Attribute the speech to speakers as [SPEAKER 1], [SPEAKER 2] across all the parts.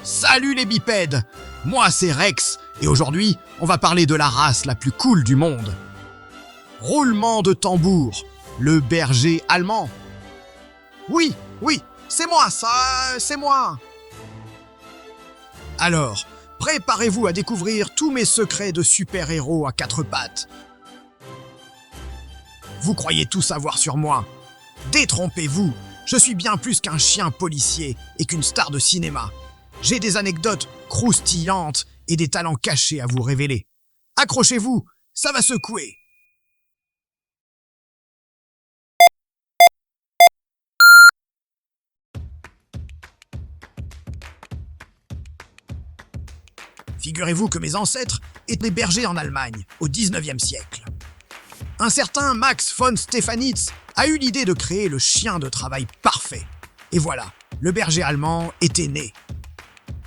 [SPEAKER 1] Salut les bipèdes! Moi c'est Rex, et aujourd'hui, on va parler de la race la plus cool du monde. Roulement de tambour, le berger allemand. Oui, c'est moi, c'est moi! Alors, préparez-vous à découvrir tous mes secrets de super-héros à quatre pattes. Vous croyez tout savoir sur moi? Détrompez-vous, je suis bien plus qu'un chien policier et qu'une star de cinéma. J'ai des anecdotes croustillantes et des talents cachés à vous révéler. Accrochez-vous, ça va secouer. Figurez-vous que mes ancêtres étaient bergers en Allemagne, au 19e siècle. Un certain Max von Stephanitz a eu l'idée de créer le chien de travail parfait. Et voilà, le berger allemand était né.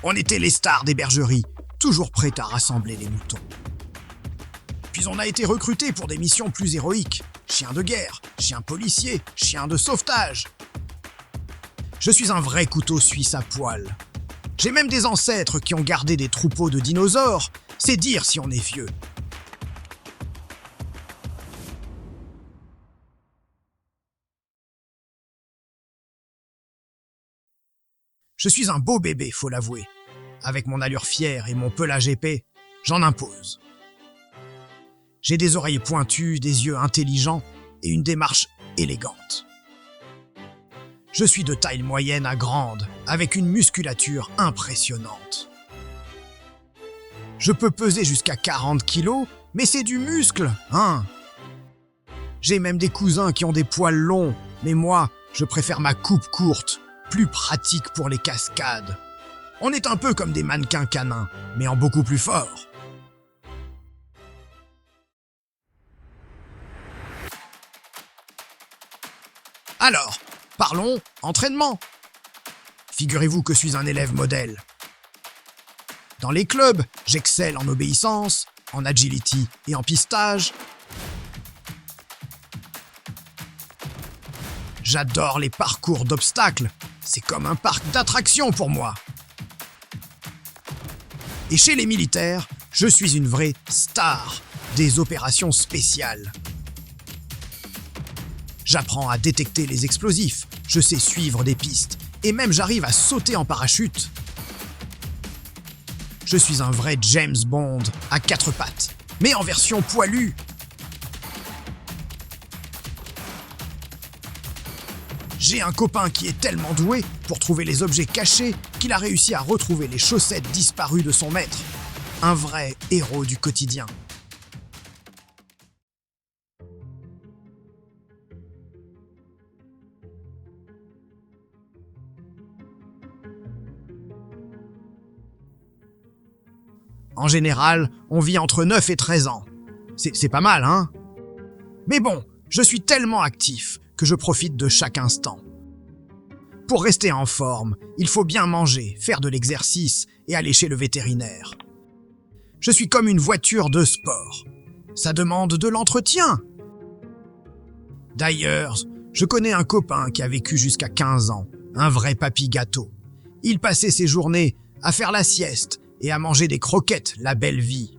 [SPEAKER 1] On était les stars des bergeries, toujours prêts à rassembler les moutons. Puis on a été recrutés pour des missions plus héroïques. Chien de guerre, chien policier, chien de sauvetage. Je suis un vrai couteau suisse à poil. J'ai même des ancêtres qui ont gardé des troupeaux de dinosaures. C'est dire si on est vieux. Je suis un beau bébé, faut l'avouer. Avec mon allure fière et mon pelage épais, j'en impose. J'ai des oreilles pointues, des yeux intelligents et une démarche élégante. Je suis de taille moyenne à grande, avec une musculature impressionnante. Je peux peser jusqu'à 40 kilos, mais c'est du muscle, hein? J'ai même des cousins qui ont des poils longs, mais moi, je préfère ma coupe courte, plus pratique pour les cascades. On est un peu comme des mannequins canins, mais en beaucoup plus fort. Alors, parlons entraînement. Figurez-vous que je suis un élève modèle. Dans les clubs, j'excelle en obéissance, en agility et en pistage. J'adore les parcours d'obstacles. C'est comme un parc d'attractions pour moi. Et chez les militaires, je suis une vraie star des opérations spéciales. J'apprends à détecter les explosifs, je sais suivre des pistes, et même j'arrive à sauter en parachute. Je suis un vrai James Bond à quatre pattes, mais en version poilue. J'ai un copain qui est tellement doué pour trouver les objets cachés qu'il a réussi à retrouver les chaussettes disparues de son maître. Un vrai héros du quotidien. En général, on vit entre 9 et 13 ans. C'est pas mal, hein? Mais bon, je suis tellement actif que je profite de chaque instant. Pour rester en forme, il faut bien manger, faire de l'exercice et aller chez le vétérinaire. Je suis comme une voiture de sport. Ça demande de l'entretien. D'ailleurs, je connais un copain qui a vécu jusqu'à 15 ans, un vrai papy gâteau. Il passait ses journées à faire la sieste et à manger des croquettes, la belle vie.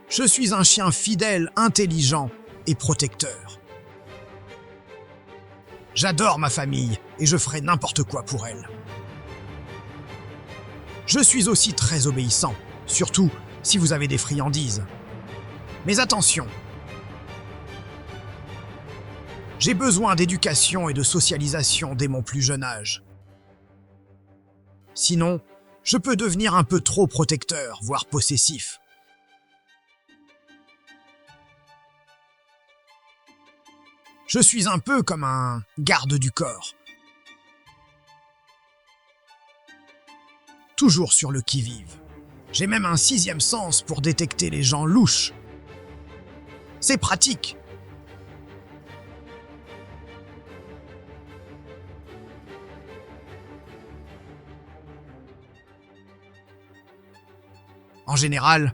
[SPEAKER 1] Je suis un chien fidèle, intelligent et protecteur. J'adore ma famille et je ferai n'importe quoi pour elle. Je suis aussi très obéissant, surtout si vous avez des friandises. Mais attention, j'ai besoin d'éducation et de socialisation dès mon plus jeune âge. Sinon, je peux devenir un peu trop protecteur, voire possessif. Je suis un peu comme un garde du corps. Toujours sur le qui-vive. J'ai même un 6e sens pour détecter les gens louches. C'est pratique. En général,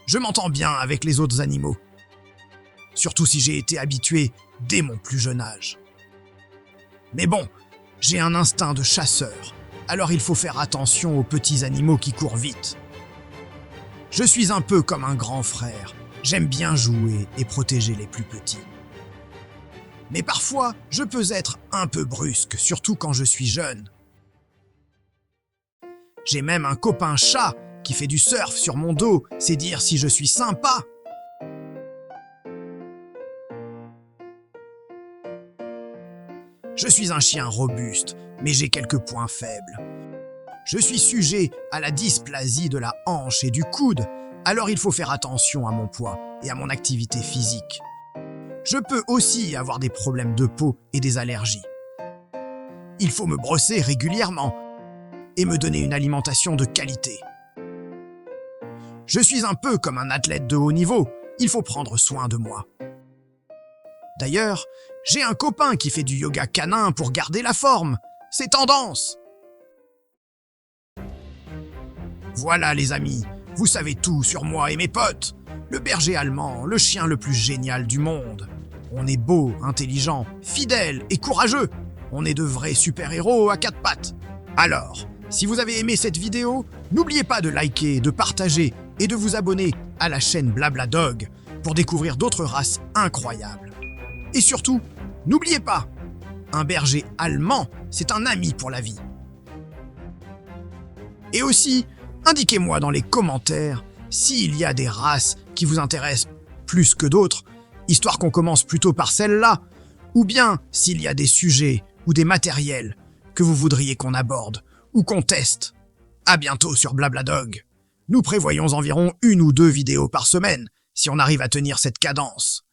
[SPEAKER 1] je m'entends bien avec les autres animaux. surtout si j'ai été habitué dès mon plus jeune âge. Mais bon, j'ai un instinct de chasseur, alors il faut faire attention aux petits animaux qui courent vite. Je suis un peu comme un grand frère, j'aime bien jouer et protéger les plus petits. Mais parfois, je peux être un peu brusque, surtout quand je suis jeune. J'ai même un copain chat qui fait du surf sur mon dos, c'est dire si je suis sympa. Je suis un chien robuste, mais j'ai quelques points faibles. Je suis sujet à la dysplasie de la hanche et du coude, alors il faut faire attention à mon poids et à mon activité physique. Je peux aussi avoir des problèmes de peau et des allergies. Il faut me brosser régulièrement et me donner une alimentation de qualité. Je suis un peu comme un athlète de haut niveau, il faut prendre soin de moi. D'ailleurs, j'ai un copain qui fait du yoga canin pour garder la forme. C'est tendance. Voilà les amis, vous savez tout sur moi et mes potes. Le berger allemand, le chien le plus génial du monde. On est beau, intelligent, fidèle et courageux. On est de vrais super-héros à quatre pattes. Alors, si vous avez aimé cette vidéo, n'oubliez pas de liker, de partager et de vous abonner à la chaîne BlablaDog pour découvrir d'autres races incroyables. Et surtout, n'oubliez pas, un berger allemand, c'est un ami pour la vie. Et aussi, indiquez-moi dans les commentaires s'il y a des races qui vous intéressent plus que d'autres, histoire qu'on commence plutôt par celle-là, ou bien s'il y a des sujets ou des matériels que vous voudriez qu'on aborde ou qu'on teste. À bientôt sur BlablaDog. Nous prévoyons environ 1 ou 2 vidéos par semaine, si on arrive à tenir cette cadence.